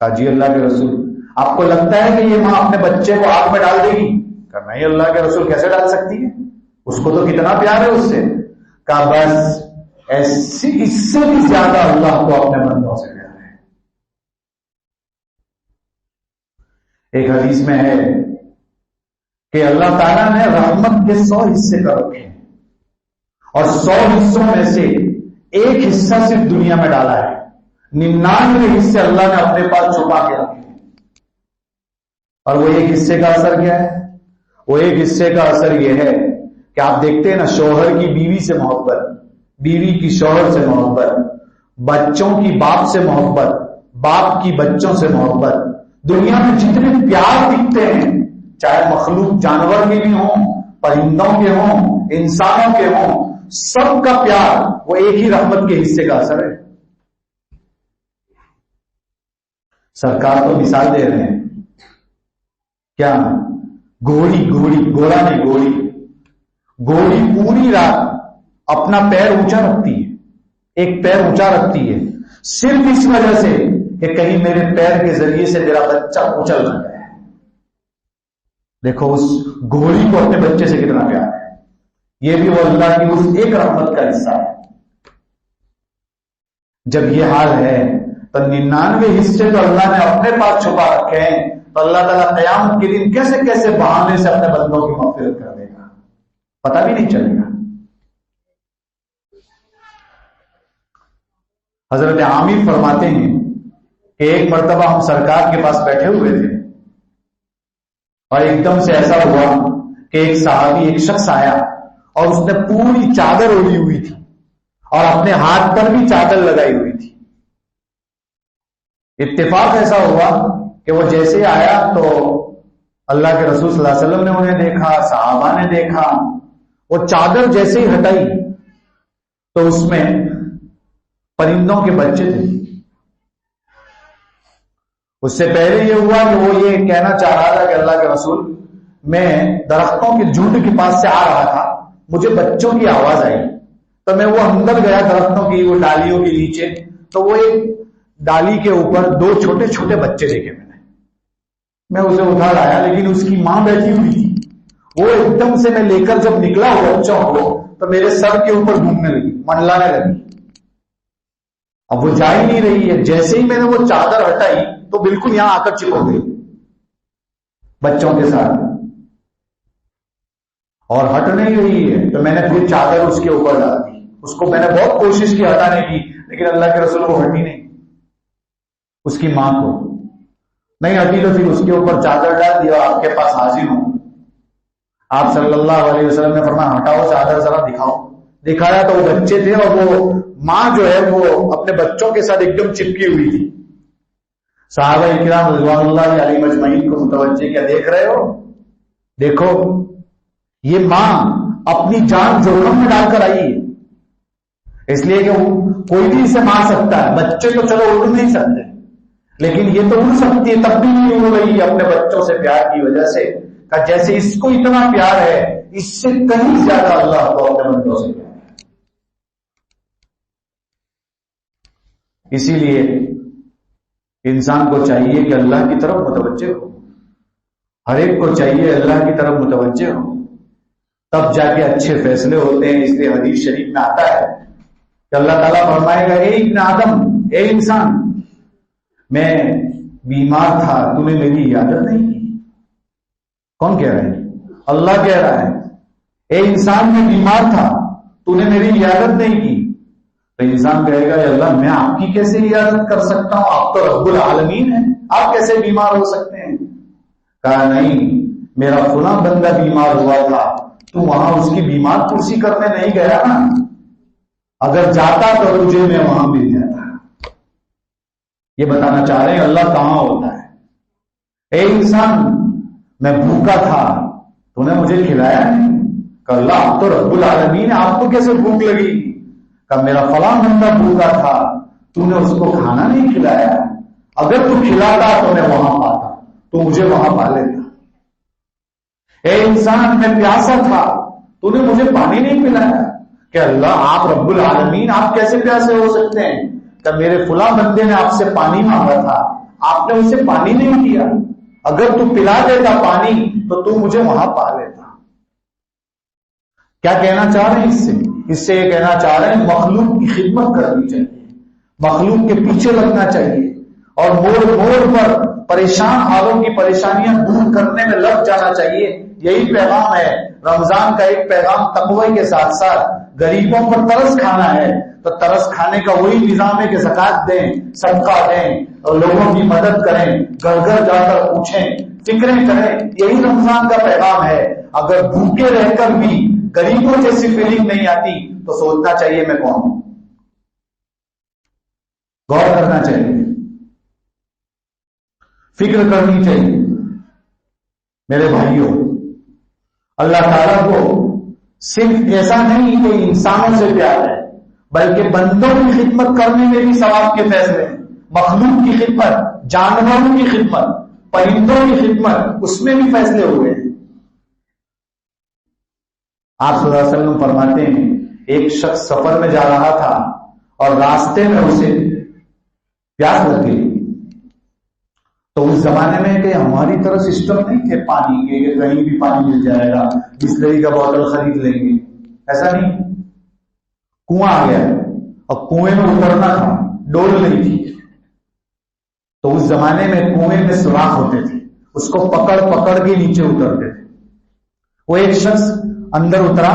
کہا جی اللہ کے رسول, آپ کو لگتا ہے کہ یہ ماں اپنے بچے کو آگ میں ڈال دے گی؟ کہا نہیں اللہ کے رسول, کیسے ڈال سکتی ہے, اس کو تو کتنا پیار ہے اس سے. کہا بس اس سے بھی زیادہ اللہ کو اپنے بندوں سے پیار ہے. ایک حدیث میں ہے کہ اللہ تعالیٰ نے رحمت کے 100 حصے کر رکھے ہیں اور 100 حصوں میں سے ایک حصہ صرف دنیا میں ڈالا ہے, 99 حصے اللہ نے اپنے پاس چھپا کے رکھے ہیں. اور وہ ایک حصے کا اثر کیا ہے؟ وہ ایک حصے کا اثر یہ ہے کہ آپ دیکھتے ہیں نا, شوہر کی بیوی سے محبت, بیوی کی شوہر سے محبت, بچوں کی باپ سے محبت, باپ کی بچوں سے محبت. دنیا میں جتنے پیار دکھتے ہیں, چاہے مخلوق جانور کے بھی ہوں, پرندوں کے ہوں, انسانوں کے ہوں, سب کا پیار وہ ایک ہی رحمت کے حصے کا اثر ہے. سرکار تو مثال دے رہے ہیں, کیا گھوڑی گھوڑا نہیں, گھوڑی پوری رات اپنا پیر اونچا رکھتی ہے, ایک پیر اونچا رکھتی ہے صرف اس وجہ سے کہ کہیں میرے پیر کے ذریعے سے میرا بچہ اچھل نہ جائے. دیکھو اس گھوڑی کو اپنے بچے سے کتنا پیار ہے. یہ بھی وہ اللہ کی اس ایک رحمت کا حصہ ہے. جب یہ حال ہے تو 99 حصے تو اللہ نے اپنے پاس چھپا رکھے ہیں, تو اللہ تعالیٰ قیامت کے دن کیسے کیسے بہانے سے اپنے بندوں کی مغفرت کر دے گا, پتہ بھی نہیں چلے گا. حضرت عامر فرماتے ہیں کہ ایک مرتبہ ہم سرکار کے پاس بیٹھے ہوئے تھے اور ایک دم سے ایسا ہوا کہ ایک صحابی, ایک شخص آیا اور اس نے پوری چادر اوڑھی ہوئی تھی اور اپنے ہاتھ پر بھی چادر لگائی ہوئی تھی. اتفاق ایسا ہوا کہ وہ جیسے آیا تو اللہ کے رسول صلی اللہ علیہ وسلم نے انہیں دیکھا, صحابہ نے دیکھا. وہ چادر جیسے ہی ہٹائی تو اس میں پرندوں کے بچے تھے. اس سے پہلے یہ ہوا کہ وہ یہ کہنا چاہ رہا تھا کہ اللہ کے رسول, میں درختوں کے جھنڈ کے پاس سے آ رہا تھا, مجھے بچوں کی آواز آئی تو میں وہ اندر گیا درختوں کی وہ ڈالیوں کے نیچے, تو وہ ایک ڈالی کے اوپر 2 چھوٹے چھوٹے بچے دیکھے میں اسے اٹھا لایا, لیکن اس کی ماں بیٹھی ہوئی تھی. وہ ایک دم سے میں لے کر جب نکلا ہوا بچوں کو تو میرے سر کے اوپر گھومنے لگی, منڈلانے لگی. اب وہ جا ہی نہیں رہی ہے. جیسے ہی میں نے وہ چادر ہٹائی تو بالکل یہاں آ کر چپک گئی بچوں کے ساتھ, اور ہٹ نہیں رہی ہے. تو میں نے پھر چادر اس کے اوپر ڈال دی. اس کو میں نے بہت کوشش کی ہٹانے کی, لیکن اللہ کے رسول کو ہٹی نہیں. اس کی ماں کو نہیں ہٹی تو پھر اس کے اوپر چادر ڈال دیا, آپ کے پاس حاضر ہوں. آپ صلی اللہ علیہ وسلم نے فرمایا ہٹاؤ چادر ذرا دکھاؤ. دکھایا تو وہ بچے تھے اور وہ ماں جو ہے وہ اپنے بچوں کے ساتھ ایک دم چپکی ہوئی تھی. صحابہ کرام رضوان اللہ علیہ مجمعین کو متوجہ کیا, دیکھ رہے ہو, دیکھو یہ ماں اپنی جان جوخم میں ڈال کر آئی ہے. اس لیے کہ کوئی بھی اسے مار سکتا ہے, بچے تو چلو اڑ نہیں سکتے, لیکن یہ تو اڑ سکتی ہے, تب بھی نہیں اڑ رہی اپنے بچوں سے پیار کی وجہ سے. کہ جیسے اس کو اتنا پیار ہے, اس سے کہیں زیادہ اللہ کو اپنے بندوں سے پیار ہے. اسی لیے انسان کو چاہیے کہ اللہ کی طرف متوجہ ہو, ہر ایک کو چاہیے اللہ کی طرف متوجہ ہو, تب جا کے اچھے فیصلے ہوتے ہیں. اس لیے حدیث شریف میں آتا ہے کہ اللہ تعالیٰ فرمائے گا, اے ابن آدم, اے انسان, میں بیمار تھا, تو نے میری عیادت نہیں کی. کون کہہ رہا ہے؟ اللہ کہہ رہا ہے, اے انسان میں بیمار تھا, تو نے میری عیادت نہیں کی. تو انسان کہے گا اللہ میں آپ کی کیسے عیادت کر سکتا ہوں، آپ تو رب العالمین ہیں، آپ کیسے بیمار ہو سکتے ہیں؟ کہا نہیں، میرا فلاں بندہ بیمار ہوا تھا، تو وہاں اس کی بیمار کرسی کرنے نہیں گیا نا، اگر جاتا تو تجھے میں وہاں مل جاتا۔ یہ بتانا چاہ رہے ہیں اللہ کہاں ہوتا ہے۔ اے انسان، میں بھوکا تھا، تو نے مجھے کھلایا نہیں؟ کہ اللہ آپ تو رب العالمین، آپ کو کیسے بھوک لگی؟ کہ میرا فلاں بندہ بھوکا تھا، تو نے اس کو کھانا نہیں کھلایا، اگر تو کھلاتا تو میں وہاں پاتا، تو مجھے وہاں پا لیتا۔ اے انسان، میں پیاسا تھا، تو نے مجھے پانی نہیں پلایا، کہ اللہ آپ رب العالمین، آپ کیسے پیاسے ہو سکتے ہیں؟ کہ میرے فلاں بندے نے آپ سے پانی مانگا تھا، آپ نے اسے پانی نہیں دیا، اگر تو پلا دیتا پانی تو تو مجھے وہاں پا لیتا۔ کیا کہنا چاہ رہے ہیں اس سے؟ اس سے یہ کہنا چاہ رہے ہیں مخلوق کی خدمت کرنی چاہیے، مخلوق کے پیچھے لگنا چاہیے، اور موڑ موڑ پر پریشان حالوں کی پریشانیاں دور کرنے میں لگ جانا چاہیے۔ یہی پیغام ہے رمضان کا۔ ایک پیغام تقوی کے ساتھ ساتھ غریبوں پر ترس کھانا ہے، تو ترس کھانے کا وہی نظام ہے کہ زکات دیں، صدقہ دیں، اور لوگوں کی مدد کریں، گھر گھر جا کر پوچھیں، فکریں کریں۔ یہی رمضان کا پیغام ہے۔ اگر بھوکے رہ کر بھی غریبوں جیسی فیلنگ نہیں آتی تو سوچنا چاہیے میں کون ہوں، غور کرنا چاہیے، فکر کرنی چاہیے۔ میرے بھائیوں، اللہ تعالیٰ کو صرف ایسا نہیں کہ انسانوں سے پیار ہے، بلکہ بندوں کی خدمت کرنے میں بھی ثواب کے فیصلے ہیں۔ مخلوق کی خدمت، جانوروں کی خدمت، پرندوں کی خدمت، اس میں بھی فیصلے ہوئے ہیں۔ آپ صلی اللہ علیہ وسلم فرماتے ہیں ایک شخص سفر میں جا رہا تھا اور راستے میں اسے پیاس لگ گئی۔ تو اس زمانے میں کہ ہماری طرح سسٹم نہیں تھے پانی کے کہ کہیں بھی پانی مل جائے گا، بسلری کا بوتل خرید لیں گے، ایسا نہیں۔ کنواں آ گیا اور کنویں میں اترنا تھا، ڈول نہیں تھی، تو اس زمانے میں کنویں میں سوراخ ہوتے تھے، اس کو پکڑ پکڑ کے نیچے اترتے تھے۔ وہ ایک شخص اندر اترا،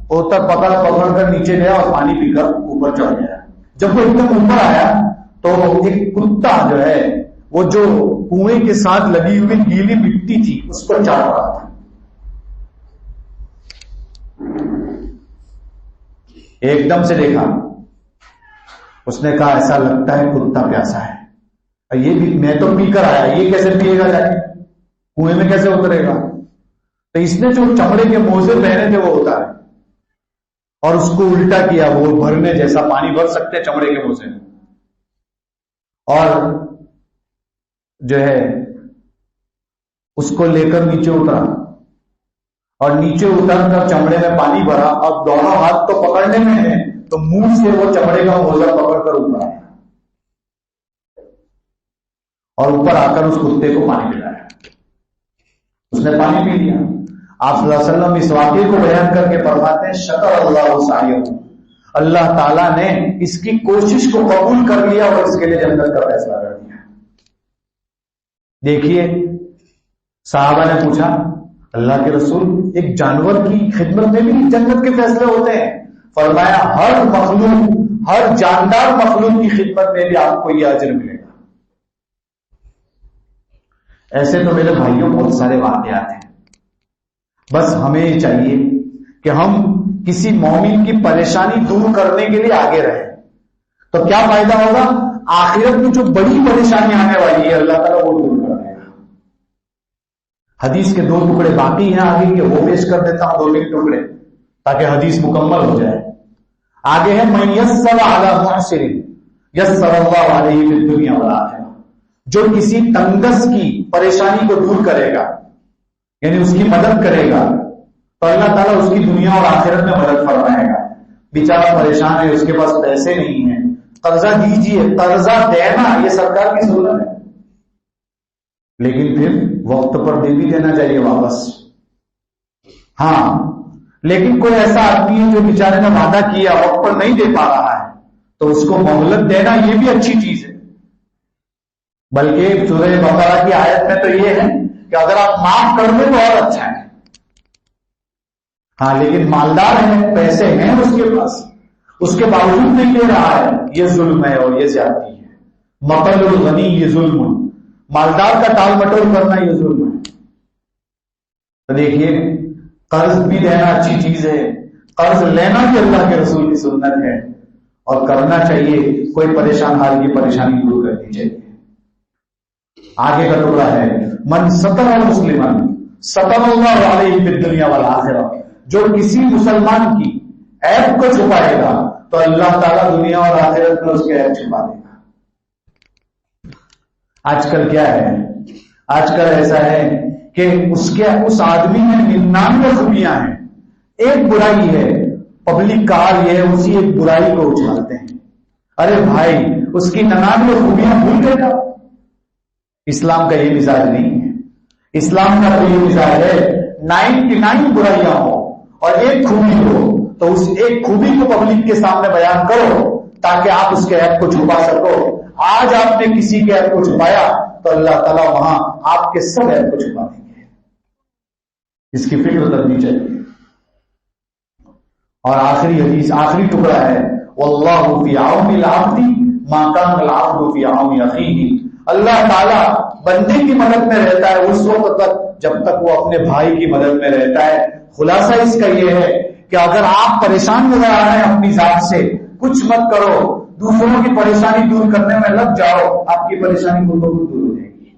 پکڑ پکڑ کر نیچے گیا اور پانی پی کر اوپر چڑھ گیا۔ جب وہ ایک دم اوپر آیا تو ایک کتا جو ہے وہ جو کنویں کے ساتھ لگی ہوئی گیلی مٹی تھی اس پر چڑھ رہا تھا۔ ایک دم سے دیکھا، اس نے کہا ایسا لگتا ہے کتا پیاسا ہے، یہ بھی میں تو پی کر آیا، یہ کیسے پیے گا جا کے، کنویں میں کیسے اترے گا؟ تو اس نے جو چمڑے کے موزے پہنے تھے وہ اتارے اور اس کو الٹا کیا، وہ بھرنے جیسا پانی بھر سکتے چمڑے کے موزے میں، اور جو ہے اس کو لے کر نیچے اترا اور نیچے اتر کر چمڑے میں پانی بھرا، اب دونوں ہاتھ تو پکڑنے میں ہیں تو منہ سے وہ چمڑے کا موزہ پکڑ کر اوپر آیا اور اوپر آ کر اس کتے کو پانی پلایا، اس نے پانی پی لیا۔ آپ صلی اللہ علیہ وسلم اس واقعے کو بیان کر کے فرماتے ہیں شکر اللہ سعیہ، اللہ تعالیٰ نے اس کی کوشش کو قبول کر لیا اور اس کے لیے جنت کا فیصلہ کر دیا۔ دیکھیے صحابہ نے پوچھا اللہ کے رسول ایک جانور کی خدمت میں بھی جنت کے فیصلے ہوتے ہیں؟ فرمایا ہر مخلوق، ہر جاندار مخلوق کی خدمت میں بھی آپ کو یہ اجر ملے گا۔ ایسے تو میرے بھائیوں بہت سارے واقعات ہیں، بس ہمیں یہ چاہیے کہ ہم کسی مومن کی پریشانی دور کرنے کے لیے آگے رہیں، تو کیا فائدہ ہوگا؟ آخرت میں جو بڑی پریشانی آنے والی ہے اللہ تعالیٰ وہ دور کر دے گا۔ حدیث کے 2 ٹکڑے باقی ہیں آگے کے، وہ پیش کر دیتا ہوں 2 ٹکڑے تاکہ حدیث مکمل ہو جائے۔ آگے ہے من یسر علی معسر یسر اللہ علیہ فی الدنیا والآخرہ، جو کسی تنگس کی پریشانی کو دور کرے گا یعنی اس کی مدد کرے گا تو اللہ تعالیٰ اس کی دنیا اور آخرت میں مدد فرمائے گا۔ بیچارہ پریشان ہے، اس کے پاس پیسے نہیں ہیں، قرضہ دیجیے، قرضہ دینا یہ سرکار کی ضرورت ہے، لیکن پھر وقت پر دے بھی دینا چاہیے واپس۔ ہاں لیکن کوئی ایسا آدمی ہے جو بیچارے نے وعدہ کیا وقت پر نہیں دے پا رہا ہے تو اس کو مہلت دینا یہ بھی اچھی چیز ہے، بلکہ سورہ بقرہ کی آیت میں تو یہ ہے کہ اگر آپ معاف کر دیں تو اور اچھا ہے۔ ہاں لیکن مالدار ہے، پیسے ہیں اس کے پاس، اس کے باوجود نہیں دے رہا ہے، یہ ظلم ہے اور یہ زیادتی ہے. مطل الغنی یہ ظلم، مالدار کا ٹال مٹول کرنا یہ ظلم ہے. تو دیکھیے قرض بھی دینا اچھی چیز ہے، قرض لینا بھی اللہ کے رسول کی سنت ہے، اور کرنا چاہیے. کوئی پریشان حال کی پریشانی دور کرنی چاہیے. آگے کا ٹکڑا ہے من ستر مسلمان ستر اللہ علیہ فی الدنیا والآخرہ، جو کسی مسلمان کی عیب کو چھپائے گا تو اللہ تعالیٰ دنیا اور آخرت میں اس کے عیب چھپا دے گا. آج کل کیا ہے؟ آج کل ایسا ہے کہ اس آدمی میں 99 خوبیاں ہیں، ایک برائی ہے، پبلک کا حال یہ ہے اسی ایک برائی کو اچھالتے ہیں. ارے بھائی اس کی 99 خوبیاں بھول گئے گا. اسلام کا یہ مزاج نہیں ہے. اسلام کا تو یہ مزاج ہے 99 برائیاں ہو اور ایک خوبی ہو، تو اس ایک خوبی کو پبلک کے سامنے بیان کرو تاکہ آپ اس کے عیب کو چھپا سکو. آج آپ نے کسی کے عیب کو چھپایا تو اللہ تعالیٰ وہاں آپ کے سب عیب کو چھپا دیں گے. اس کی فکر کرنی چاہیے. اور آخری حدیث، آخری ٹکڑا ہے واللہ فی عون العبد ما کان العبد فی عون اخیہ. اللہ تعالیٰ بندے کی مدد میں رہتا ہے اس وقت تک جب تک وہ اپنے بھائی کی مدد میں رہتا ہے. خلاصہ اس کا یہ ہے کہ اگر آپ پریشان نظر آ رہے ہیں اپنی ذات سے، کچھ مت کرو، دوسروں کی پریشانی دور کرنے میں لگ جاؤ، آپ کی پریشانی خود بخود دور ہو جائے گی.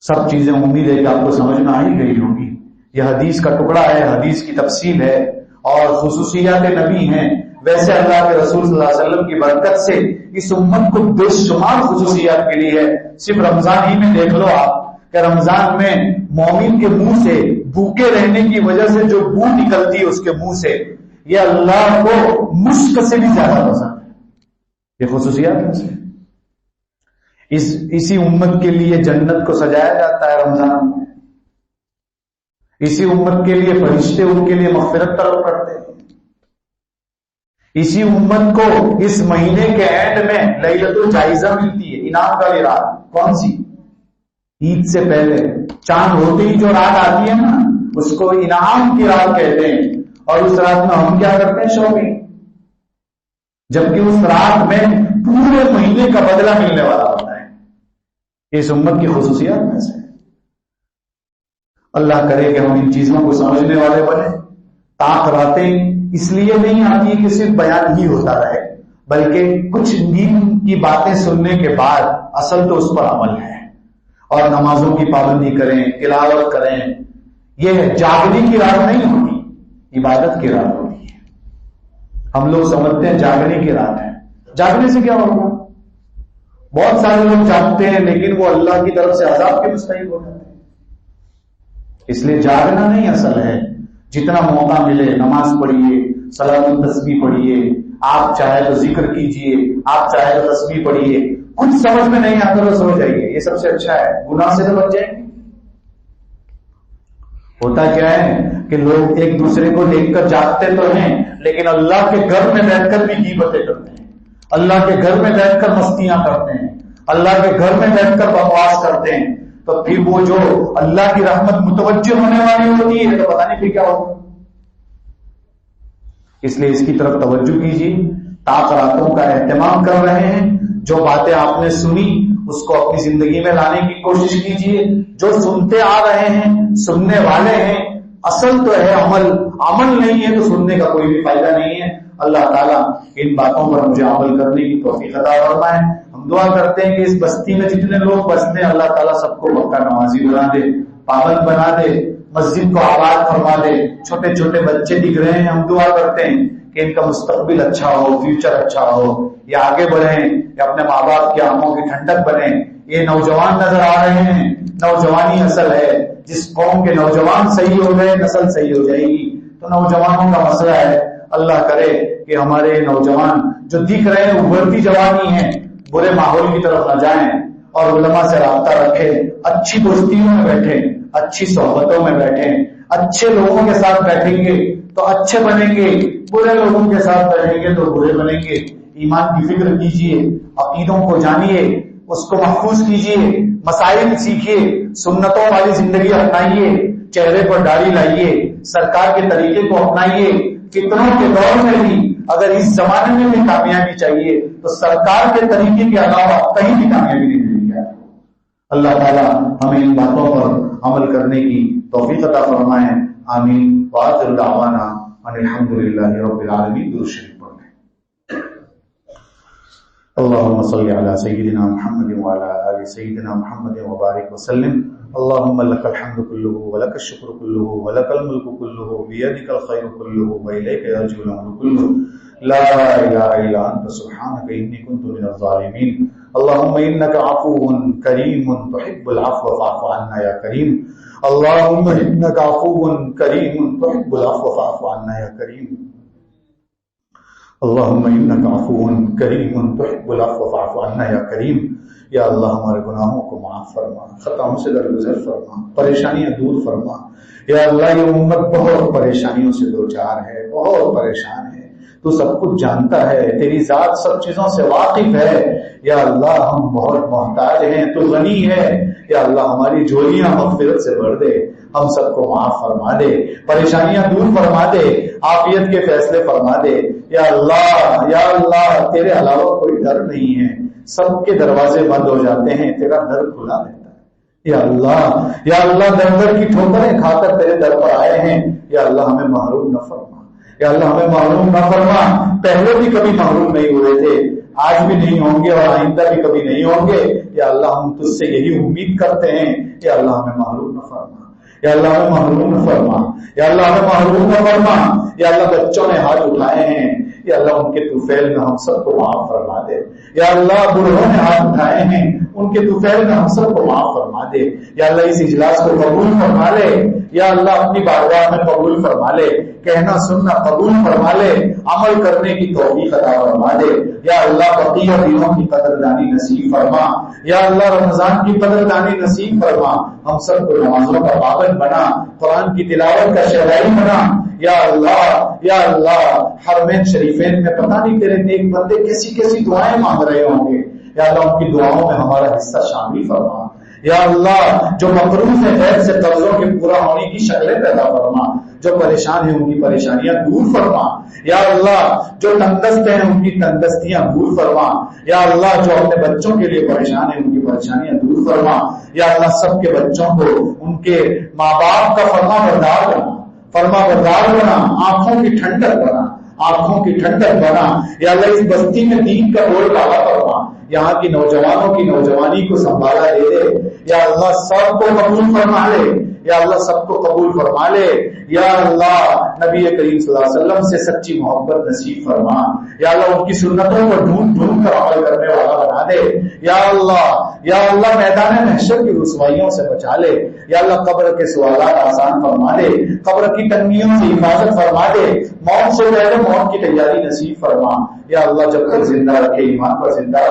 سب چیزیں امید ہے کہ آپ کو سمجھ میں آ ہی گئی ہوگی. یہ حدیث کا ٹکڑا ہے، حدیث کی تفصیل ہے اور خصوصیات نبی ہیں. ویسے اللہ کے رسول صلی اللہ علیہ وسلم کی برکت سے اس امت کو بے شمار خصوصیات ملی ہے. صرف رمضان ہی میں دیکھ لو آپ کہ رمضان میں مومن کے منہ سے بھوکے رہنے کی وجہ سے جو بو نکلتی ہے اس کے منہ سے، یہ اللہ کو مشک سے بھی زیادہ پسند ہے. یہ خصوصیات میں سے اسی امت کے لیے جنت کو سجایا جاتا ہے رمضان میں. اسی امت کے لیے فرشتے ان کے لیے مغفرت طلب کرتے ہیں. اسی امت کو اس مہینے کے اینڈ میں لیلۃ الجائزہ ملتی ہے، انعام والی رات. کون سی؟ عید سے پہلے چاند ہوتے ہی جو رات آتی ہے نا اس کو انعام کی رات کہتے ہیں. اور اس رات میں ہم کیا کرتے ہیں؟ شاپنگ. جبکہ اس رات میں پورے مہینے کا بدلہ ملنے والا ہوتا ہے. اس امت کی خصوصیات میں سے اللہ کرے کہ ہم ان چیزوں کو سمجھنے والے بنے. طاق راتیں اس لیے نہیں آتی کہ صرف بیان ہی ہوتا رہے، بلکہ کچھ دین کی باتیں سننے کے بعد اصل تو اس پر عمل ہے. اور نمازوں کی پابندی کریں، تلاوت کریں. یہ جاگنے کی رات نہیں ہوتی، عبادت کی رات ہوتی ہے. ہم لوگ سمجھتے ہیں جاگنے کی رات ہے. جاگنے سے کیا ہوگا؟ بہت سارے لوگ جاگتے ہیں لیکن وہ اللہ کی طرف سے عذاب کے مستحق ہو جاتے ہیں. اس لیے جاگنا نہیں اصل ہے. جتنا موقع ملے نماز پڑھیے، صلاۃ التسبیح پڑھیے، آپ چاہے تو ذکر کیجئے، آپ چاہے تو تسبیح پڑھیے. کچھ سمجھ میں نہیں آتا تو سو جائیے، یہ سب سے اچھا ہے. گناہ سے تو بچ جائیں گے. ہوتا کیا ہے کہ لوگ ایک دوسرے کو دیکھ کر جاگتے تو ہیں لیکن اللہ کے گھر میں بیٹھ کر بھی غیبتیں کرتے ہیں، اللہ کے گھر میں بیٹھ کر مستیاں کرتے ہیں، اللہ کے گھر میں بیٹھ کر بکواس کرتے ہیں. تو پھر وہ جو اللہ کی رحمت متوجہ ہونے والی ہوتی ہے تو پتہ نہیں پھر کیا ہوگا. اس لیے اس کی طرف توجہ کیجیے. تاخیراتوں کا اہتمام کر رہے ہیں، جو باتیں آپ نے سنی اس کو اپنی زندگی میں لانے کی کوشش کیجیے. جو سنتے آ رہے ہیں، سننے والے ہیں، اصل تو ہے عمل. عمل نہیں ہے تو سننے کا کوئی بھی فائدہ نہیں ہے. اللہ تعالیٰ ان باتوں پر مجھے عمل کرنے کی توفیق عطا فرمائے. ہم دعا کرتے ہیں کہ اس بستی میں جتنے لوگ بستے ہیں اللہ تعالیٰ سب کو پکا نمازی بنا دے، پابند بنا دے، مسجد کو آباد فرما دے. چھوٹے چھوٹے بچے دکھ رہے ہیں، ہم دعا کرتے ہیں کہ ان کا مستقبل اچھا ہو، فیوچر اچھا ہو، یہ آگے بڑھیں، یا اپنے ماں باپ کی آنکھوں کی ٹھنڈک بنے. یہ نوجوان نظر آ رہے ہیں، نوجوانی اصل ہے. جس قوم کے نوجوان صحیح ہو گئے نسل صحیح ہو جائے گی. تو نوجوانوں کا مسئلہ ہے. اللہ کرے کہ ہمارے نوجوان جو دکھ رہے ہیں ابھرتی جوانی ہیں، برے ماحول کی طرف نہ جائیں اور علماء سے رابطہ رکھیں، اچھی دوستیوں میں بیٹھیں، اچھی صحبتوں میں بیٹھیں. اچھے لوگوں کے ساتھ بیٹھیں گے تو اچھے بنیں گے، برے لوگوں کے ساتھ بیٹھیں گے تو برے بنیں گے. ایمان کی فکر کیجیے، عقیدوں کو جانیے، اس کو محفوظ کیجیے، مسائل سیکھیے، سنتوں والی زندگی اپنائیے، چہرے پر داڑھی لائیے، سرکار کے طریقے کو اپنائیے، کتنوں کے دور میں بھی اگر اس زمانے میں بھی کامیابی چاہیے تو سرکار کے طریقے کے علاوہ کہیں بھی کامیابی نہیں ملے گی. اللہ تعالیٰ ہمیں ان باتوں پر عمل کرنے کی توفیق عطا فرمائے. آمین. وآخر دعوانا ان الحمدللہ رب العالمین. درود شریف پڑھیں. اللهم صل على سيدنا محمد وعلى آل سيدنا محمد وبارك وسلم. اللهم لك الحمد كله ولك الشكر كله ولك الملك كله بيدك الخير كله وإليك يرجع الأمر كله لا إله إلا أنت سبحانك إني كنت من الظالمين. اللهم إنك عفو كريم تحب العفو فاعف عنا يا كريم. اللهم إنك عفو كريم تحب العفو فاعف عنا يا كريم. اللهم إنك عفو كريم تحب العفو فاعف عنا يا كريم. یا اللہ ہمارے گناہوں کو معاف فرما، خطاؤں سے درگزر فرما، پریشانیاں دور فرما. یا اللہ یہ امت بہت پریشانیوں سے دوچار ہے، بہت پریشان ہے. تو سب کچھ جانتا ہے، تیری ذات سب چیزوں سے واقف ہے. یا اللہ ہم بہت محتاج ہیں، تو غنی ہے. یا اللہ ہماری جولیاں مغفرت سے بھر دے، ہم سب کو معاف فرما دے، پریشانیاں دور فرما دے، عافیت کے فیصلے فرما دے. یا اللہ تیرے علاوہ کوئی ڈر نہیں ہے، سب کے دروازے بند ہو جاتے ہیں، تیرا در کھلا رہتا ہے. یا اللہ در در کی ٹھوکریں کھا کر تیرے در پر آئے ہیں. یا اللہ ہمیں محروم نہ فرما. یا اللہ ہمیں محروم نہ فرما. پہلے بھی کبھی محروم نہیں ہوئے تھے، آج بھی نہیں ہوں گے اور آئندہ بھی کبھی نہیں ہوں گے. یا اللہ ہم تجھ سے یہی امید کرتے ہیں. یا اللہ ہمیں محروم نہ فرما. یا اللہ ہمیں محروم نہ فرما. یا اللہ ہمیں محروم نہ فرما. یا اللہ بچوں نے ہاتھ اٹھائے ہیں، یا اللہ ان کے طفیل میں ہم سب کو معاف فرما دے. یا اللہ بوڑھوں نے ہاتھ اٹھائے ہیں، ان کے طفیل میں ہم سب کو معاف فرما دے. یا اللہ اس اجلاس کو قبول فرما لے. یا اللہ اپنی بارگاہ میں قبول فرما لے، کہنا سننا قبول فرما لے، عمل کرنے کی توفیق عطا فرما دے. یا اللہ بقیہ دنوں کی قدردانی نصیب فرما. یا اللہ رمضان کی قدردانی نصیب فرما. ہم سب کو نمازوں کا پابند بنا، قرآن کی تلاوت کا شہرائی بنا. یا اللہ حرمین شریفین میں پتہ نہیں تیرے نیک بندے کیسی کیسی دعائیں مانگ رہے ہوں گے. یا اللہ ان کی دعاؤں میں ہمارا حصہ شامل فرما. یا اللہ جو مقروض ہیں غیر سے قرضوں کے پورا ہونے کی شکلیں پیدا فرما. جو پریشان ہیں ان کی پریشانیاں دور فرما. یا اللہ جو تندرست ہیں ان کی تندرستیاں دور فرما. یا اللہ جو اپنے بچوں کے لیے پریشان ہیں ان کی پریشانیاں دور فرما. یا اللہ سب کے بچوں کو ان کے ماں باپ کا فرما بردار بنا، آنکھوں کی ٹھنڈک بنا. یا اللہ اس بستی میں دین کا بول بالا فرما. یہاں کی نوجوانوں کی نوجوانی کو سنبھالا دے دے. یا اللہ سب کو قبول فرما لے. یا اللہ سب کو قبول فرما لے. یا اللہ نبی کریم صلی اللہ علیہ وسلم سے سچی محبت نصیب فرما. یا اللہ ان کی سنتوں کو ڈھونڈ کر عمل کرنے والا بنا دے. یا اللہ میدان محشر کی رسوائیوں سے بچا لے. یا اللہ قبر کے سوالات آسان فرما دے، قبر کی تنگیوں سے حفاظت فرما دے، موت سے پہلے موت کی تیاری نصیب فرما. یا اللہ جب تک زندہ رکھے ایمان پر زندہ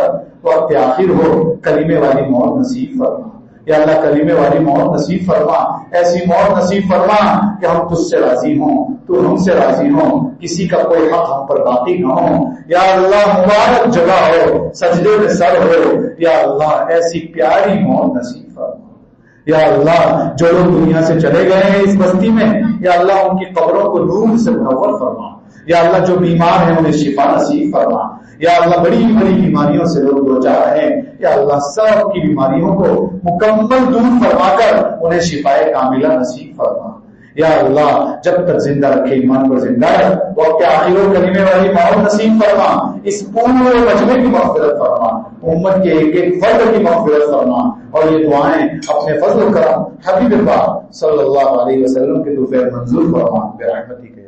وقت آخر ہو کلمے والی موت نصیب فرما. یا اللہ کلمے والی موت نصیب فرما، ایسی موت نصیب فرما کہ ہم تجھ سے راضی ہوں، تو ہم سے راضی ہوں، کسی کا کوئی حق ہم پر باقی نہ ہو. یا اللہ مبارک جگہ ہو، سجدے میں سر ہو. یا اللہ ایسی پیاری موت نصیب فرما. یا اللہ جو لوگ دنیا سے چلے گئے ہیں اس بستی میں، یا اللہ ان کی قبروں کو نور سے منور فرما. یا اللہ جو بیمار ہیں انہیں شفا نصیب فرما. یا اللہ بڑی بڑی بیماریوں سے لوگ دوچار ہیں، یا اللہ سب کی بیماریوں کو مکمل دور فرما کر انہیں شفا کاملہ نصیب فرما. یا اللہ جب تک زندہ رکھے ایمان پر زندہ رکھ، وقت آخر و کلمے والی موت نصیب فرما. اس پورے مجمع کی مغفرت فرما، امت کے ایک ایک فرد کی مغفرت فرما. اور یہ دعائیں اپنے فضل و کرم حبیب پاک صلی اللہ علیہ وسلم کے طفیل منظور فرما برحمتک.